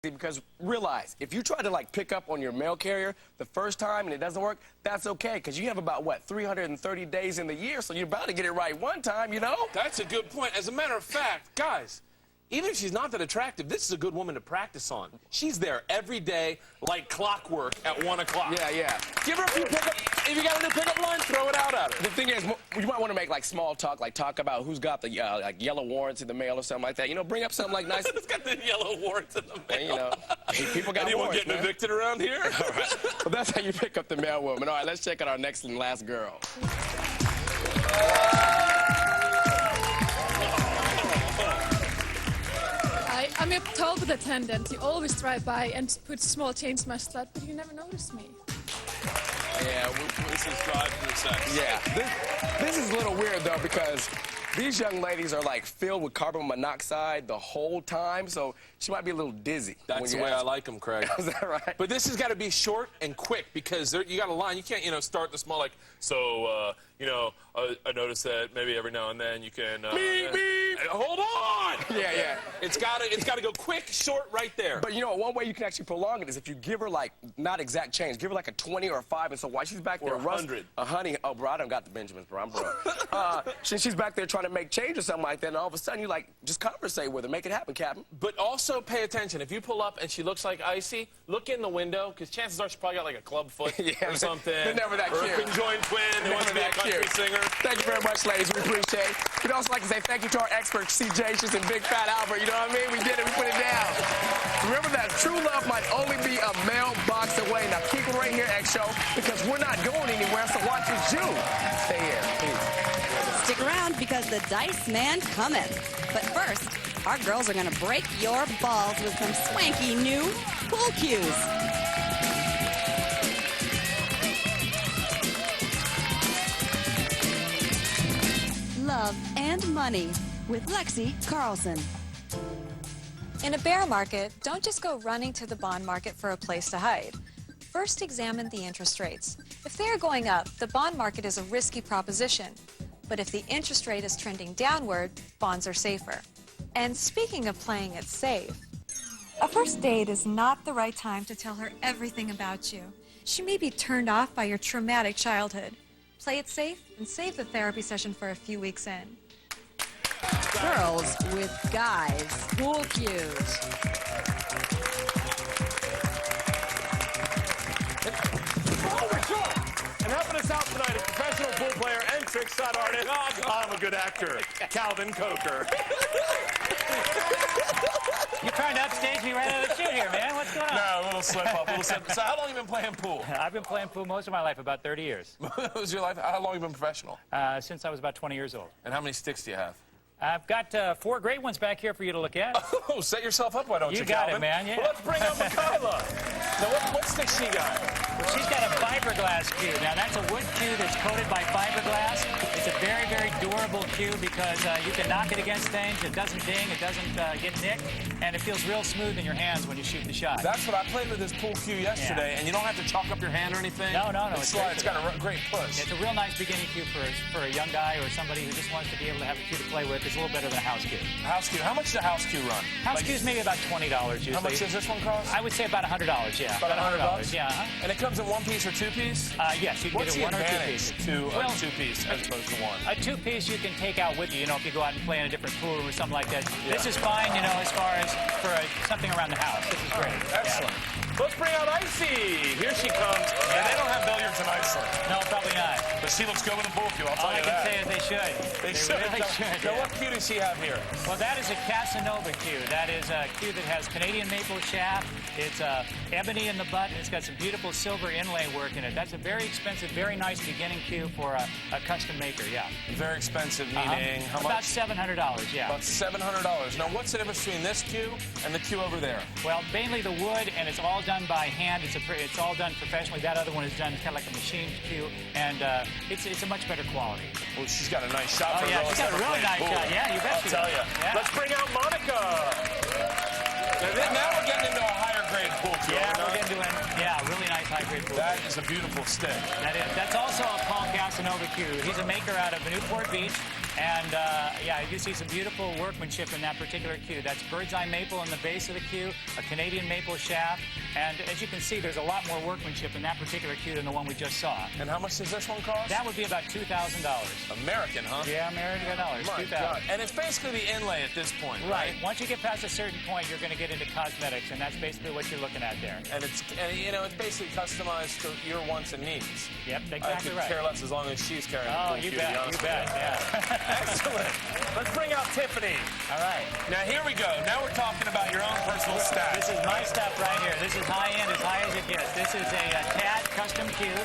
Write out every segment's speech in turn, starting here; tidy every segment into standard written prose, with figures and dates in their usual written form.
Because realize, if you try to like pick up on your mail carrier the first time and it doesn't work, that's okay, because you have about, what, 330 days in the year, so you're about to get it right one time, you know? That's a good point. As a matter of fact, guys, even if she's not that attractive, this is a good woman to practice on. She's there every day like clockwork at 1 o'clock. Yeah. Give her a few pickup. If you got a new pickup line, throw it out at her. The thing is, you might want to make like small talk, like talk about who's got the like yellow warrants in the mail or something like that. You know, bring up something like nice. Who's got the yellow warrants in the mail? And, you know, people got Anyone warrants, getting man. evicted around here? All right. Well, that's how you pick up the mail woman. All right, let's check out our next and last girl. I'm a Talbot attendant. You always drive by and put small change in my slot, but you never notice me. Yeah, this is drive through sex. Yeah, this is a little weird, though, because these young ladies are, like, filled with carbon monoxide the whole time, so she might be a little dizzy. That's the way I like them, Craig. Is that right? But this has got to be short and quick, because you got a line. You can't, start the small, like, so, I noticed that maybe every now and then you can... Beep, beep. Hold on! Yeah. It's got to go quick, short, right there. But, one way you can actually prolong it is if you give her, like, not exact change. Give her, like, a 20 or a 5, and so while she's back there... Or 100. A honey... Oh, bro, I done got the Benjamins, bro. I'm broke. She's back there trying to make change or something like that, and all of a sudden you, like, just conversate with her. Make it happen, Captain. But also pay attention. If you pull up and she looks like Icy, look in the window, because chances are she probably got, like, a club foot or something. They're never that cute. Or a conjoined twin who wants to be a country singer. Thank you very much, ladies. We appreciate it. We'd also like to say thank you to our experts, CJ, she's and Big Fat Albert. You know what I mean? We did it. We put it down. Remember that true love might only be a mailbox away. Now keep it right here, X Show, because we're not going anywhere, so watch your Jew. Stay here. Peace. Stick around because the Dice Man coming. But first, our girls are going to break your balls with some swanky new pool cues. Love and Money with Lexi Carlson. In a bear market, don't just go running to the bond market for a place to hide. First, examine the interest rates. If they are going up, the bond market is a risky proposition. But if the interest rate is trending downward, bonds are safer. And speaking of playing it safe, a first date is not the right time to tell her everything about you. She may be turned off by your traumatic childhood. Play it safe and save the therapy session for a few weeks in. Girls with guys pool cues. And helping us out tonight is professional pool player and trick shot artist. I'm a good actor, Calvin Coker. You're trying to upstage me right out of the chute here, man. What's going on? No, a little slip up, So how long have you been playing pool? I've been playing pool most of my life, about 30 years. What was your life? How long have you been professional? Since I was about 20 years old. And how many sticks do you have? I've got 4 great ones back here for you to look at. Oh, set yourself up, why don't you, You got Calvin? it, man, yeah. Well, let's bring up Michaela. Now, what stick she got? She's got a fiberglass cue. Now, that's a wood cue that's coated by fiberglass. It's a very, very durable cue because you can knock it against things. It doesn't ding. It doesn't get nicked. And it feels real smooth in your hands when you shoot the shot. That's what I played with this pool cue yesterday, and you don't have to chalk up your hand or anything. No. It's got a great push. It's a real nice beginning cue for a young guy or somebody who just wants to be able to have a cue to play with. It's a little better than a house cue. House cue. How much does a house cue run? House cue's maybe about $20 usually. How much does this one cost? I would say about $100, yeah. About $100? Yeah. And it comes in 1 piece or 2 piece? Yes, you can What's get a 1 or 2 piece. to a 2 piece as opposed to 1? A 2 piece you can take out with you, if you go out and play in a different pool room or something like that. Yeah. This is fine, as far as for something around the house. This is great. Excellent. Let's bring out Icy. Here she comes. And they don't have billiards in Iceland. No, probably not. But she looks good with a pool cue, I'll tell All you I can that. say is they should. They should. Really should. Now, what cue does she have here? Well, that is a Casanova cue. That is a cue that has Canadian maple shaft. It's ebony in the butt, and it's got some beautiful silver inlay work in it. That's a very expensive, very nice beginning cue for a custom maker, yeah. Very expensive, meaning how much? About $700, yeah. About $700. Now, what's the difference between this cue and the cue over there? Well, mainly the wood, and it's all done by hand. It's all done professionally. That other one is done kind of like a machined cue, and it's a much better quality. Well, she's got a nice shot for a yeah, she's got a really nice shot. Yeah, you bet I'll tell you. Yeah. Let's bring out Monica. Now we're getting into a higher grade pool cue. Yeah, we're getting into a really nice high grade pool. That is a beautiful stick. That is. That's also a Paul Casanova cue. He's a maker out of Newport Beach. And yeah, you see some beautiful workmanship in that particular cue. That's bird's eye maple in the base of the cue, a Canadian maple shaft, and as you can see, there's a lot more workmanship in that particular cue than the one we just saw. And how much does this one cost? That would be about $2,000. American, huh? Yeah, American dollars. My $2,000. God. And it's basically the inlay at this point, Right. Once you get past a certain point, you're going to get into cosmetics, and that's basically what you're looking at there. And it's, you know, it's basically customized to your wants and needs. Yep, I exactly could right. care less as long as she's carrying the Oh, pool you cue, bet, to be honest you bet, with yeah. Excellent. Let's bring out Tiffany. All right. Now, here we go. Now we're talking about your own personal stash. This is my stuff right here. This is high-end, as high as it gets. This is a Tad custom cue.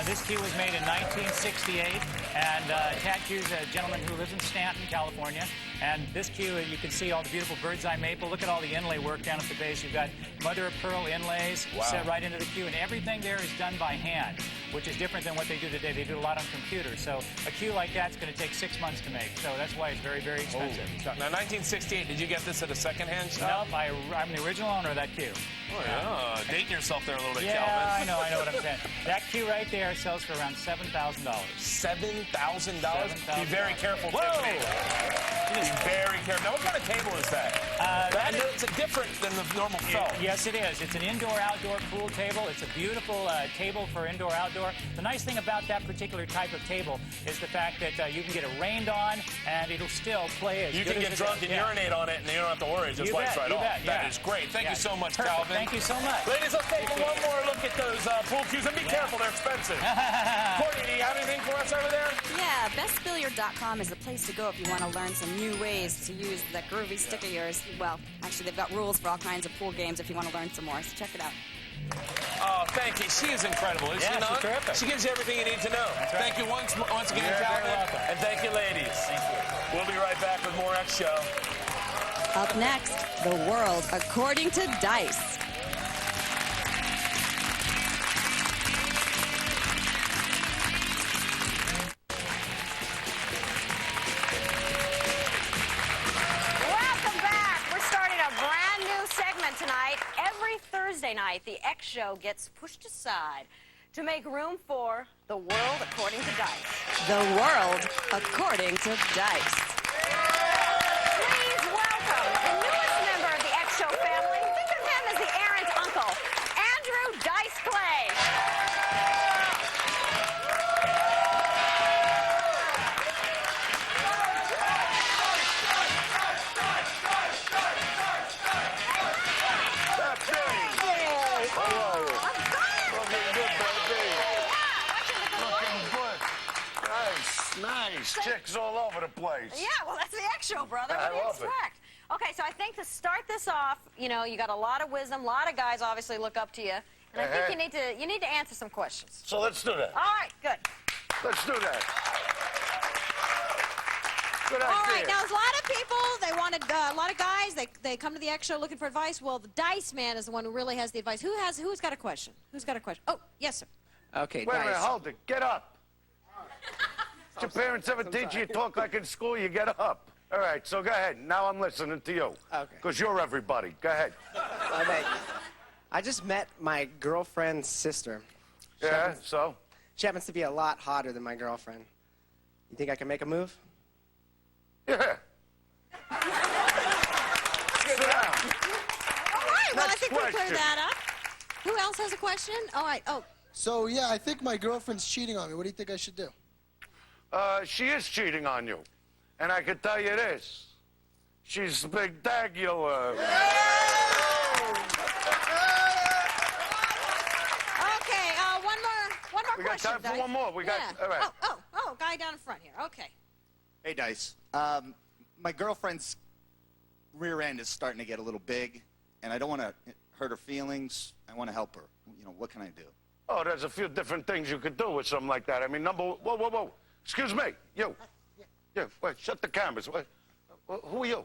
This cue was made in 1968, and Tad Cue's a gentleman who lives in Stanton, California. And this cue, you can see all the beautiful bird's eye maple. Look at all the inlay work down at the base. You've got mother of pearl inlays set right into the cue, and everything there is done by hand, which is different than what they do today. They do a lot on computers. So a cue like that's going to take 6 months to make. So that's why it's very, very expensive. Now, 1968, did you get this at a secondhand shop? Nope, I'm the original owner of that cue. Oh, yeah. Dating yourself there a little bit, Yeah, Calvin. I know what I'm saying. That cue right there sells for around $7,000. $7,000? Be very careful, Tiffany. Be very careful. Now, what kind of table is that? It's different than the normal felt. Yes, it is. It's an indoor-outdoor pool table. It's a beautiful table for indoor-outdoor. The nice thing about that particular type of table is the fact that you can get it rained on, and it'll still play as You good can as get it drunk is. and urinate on it, and you don't have to worry. It just lights right off. That is great. Thank you so much, Perfect. Calvin. Thank you so much. Ladies, let's take one more look at those pool cues, and be careful, they're expensive. Courtney, do you have anything for us over there? Yeah, bestbilliard.com is the place to go if you want to learn some new ways to use that groovy stick of yours. Well, actually, they've got rules for all kinds of pool games if you want to learn some more, so check it out. Oh, thank you. She is incredible, is she not? She's terrific. She gives you everything you need to know. Right. Thank you once again, You're Calvin. very welcome. And thank you, ladies. Thank you. We'll be right back with more X Show. Up next, the world according to Dice. Welcome back. We're starting a brand new segment tonight. Every Thursday night, the X Show gets pushed aside to make room for the world according to Dice. The world according to Dice. Please welcome the newest member of the X Show family. Think of him as the errant uncle, Andrew Dice Clay. Nice. Chicks all over the place. Yeah, well, that's the X Show, brother. I What do you love it. expect? Okay, so I think to start this off, you know, you got a lot of wisdom. A lot of guys obviously look up to you. And I think you need to answer some questions. So let's do that. All right, good. Let's do that. Good idea. All right, now there's a lot of people, they wanted, a lot of guys, they come to the X Show looking for advice. Well, the Dice Man is the one who really has the advice. Who's got a question? Who's got a question? Oh, yes, sir. Okay, Wait a minute, Dice. hold it. Get up. Did your parents ever teach you to talk like in school? You get up. All right, so go ahead. Now I'm listening to you. Okay. Because you're everybody. Go ahead. I just met my girlfriend's sister. Yeah, so? She happens to be a lot hotter than my girlfriend. You think I can make a move? Yeah. Sit down. All right, well, I think we question. cleared that up. Who else has a question? All right, oh. So, yeah, I think my girlfriend's cheating on me. What do you think I should do? She is cheating on you. And I can tell you this. She's spectacular. Okay, one more We got question, time for Dice. one more. We got, Yeah. all right. Oh, guy down in front here. Okay. Hey, Dice. My girlfriend's rear end is starting to get a little big, and I don't want to hurt her feelings. I want to help her. You know, what can I do? Oh, there's a few different things you could do with something like that. I mean, whoa. Excuse me. You. Yeah, wait, shut the cameras. Wait. Who are you?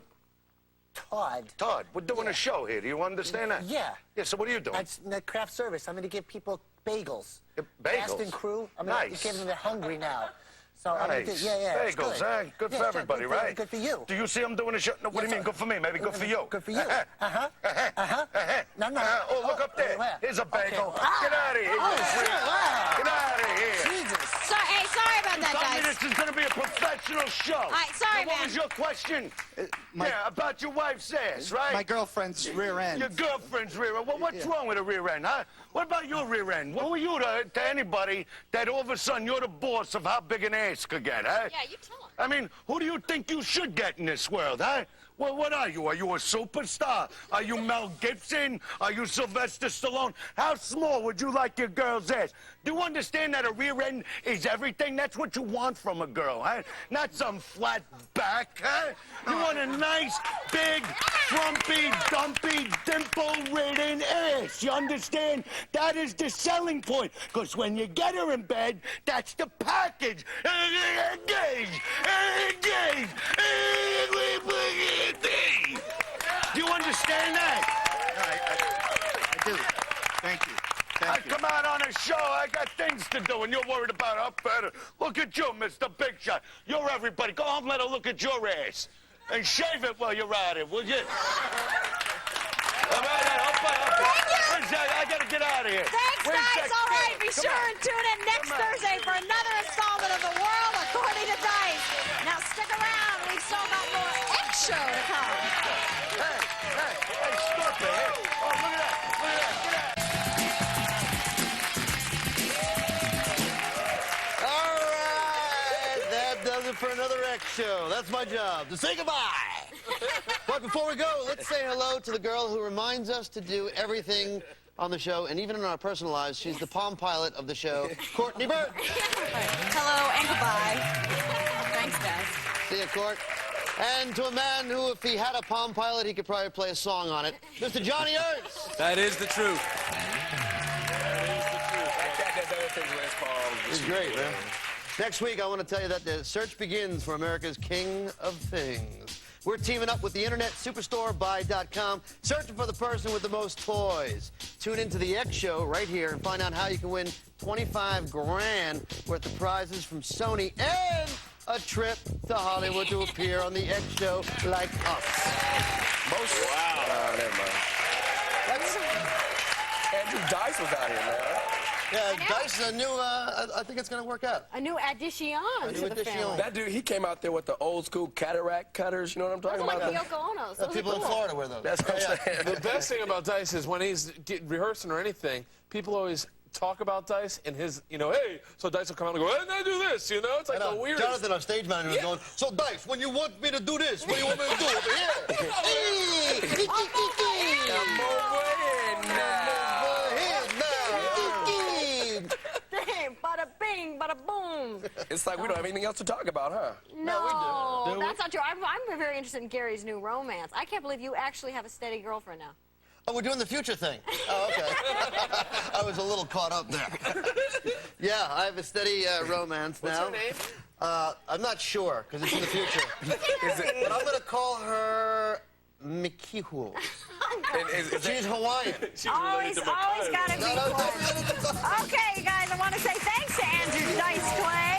Todd. Todd, we're doing a show here. Do you understand that? Yeah. Yeah, so what are you doing? That's the craft service. I'm going to give people bagels. Bagels? Cast and crew. I'm Nice. going to give them. They're hungry now. So I'm gonna Nice. do, yeah. it's Bagels, good. Good Yeah, for everybody, good right? Good for you. Do you see I'm doing a show? No, what do you mean, good for me? Maybe good for you. Good for you. No. Oh, look up there. where? Here's a bagel. Okay. Get out of here. Oh, you shit, freak. wow. Get out of here. Jesus. Sorry about that, Tell me guys. this is going to be a professional professional show. All right, sorry, now, what man. was your question? Yeah, about your wife's ass, right? My girlfriend's rear end. Your girlfriend's rear end. Well, what's wrong with a rear end, huh? What about your rear end? What were you to anybody that all of a sudden you're the boss of how big an ass could get, huh? Yeah, you tell him. I mean, who do you think you should get in this world, huh? Well, what are you? Are you a superstar? Are you Mel Gibson? Are you Sylvester Stallone? How small would you like your girl's ass? Do you understand that a rear end is everything? That's what you want from a girl, huh? Not some flat back, huh? You want a nice, big, frumpy, dumpy, dimple-ridden ass. You understand? That is the selling point. Because when you get her in bed, that's the package. Engage! Engage! Do you understand that? I do. Thank you. I come out on a show, I got things to do, and you're worried about up better. Look at you, Mr. Big Shot. You're everybody. Go home, let her look at your ass. And shave it while you're at it, will you? All right, I gotta get out of here. Thanks, guys. All right, be sure and tune in next Thursday for another installment of The World According to Dice. Now stick around. We've still got more X Show to come. Hey, stop it. Hey. Oh, look at that. Look at that. All right, that does it for another X Show. That's my job, to say goodbye. But before we go, let's say hello to the girl who reminds us to do everything on the show, and even in our personal lives. She's the Palm Pilot of the show, Courtney Burt. Hello and goodbye. Thanks, guys. See you, Court. And to a man who, if he had a Palm Pilot, he could probably play a song on it, Mr. Johnny Ernst. That is the truth. He's great, man. Next week, I want to tell you that the search begins for America's King of Things. We're teaming up with the Internet Superstore Buy.com, searching for the person with the most toys. Tune into the X Show right here and find out how you can win 25 grand worth of prizes from Sony and a trip to Hollywood to appear on the X Show like us. Wow. Never mind. Andrew Dice was out here, man. Yeah, Dice is a new, I think it's going to work out. A new addition to the family. That dude, he came out there with the old school cataract cutters. You know what I'm talking Those are about? like Yoko Ono's. Those People are in cool. Florida wear those. That's what I'm saying. The best thing about Dice is when he's rehearsing or anything, people always talk about Dice and his, hey, so Dice will come out and go, hey, I do this, It's like the weirdest. Jonathan, our stage manager, was going, so Dice, when you want me to do this, what do you want me to do over here? Come over here now. Damn, bada bing, bada boom. It's like we don't have anything else to talk about, huh? No, we do. That's not true. I'm very interested in Gary's new romance. I can't believe you actually have a steady girlfriend now. Oh, we're doing the future thing. Oh, okay. I was a little caught up there. Yeah, I have a steady romance now. What's her name? I'm not sure, because it's in the future. But I'm going to call her Mikihu. She's Hawaiian. She's always got to be one. Okay, you guys, I want to say thanks to Andrew Dice Clay.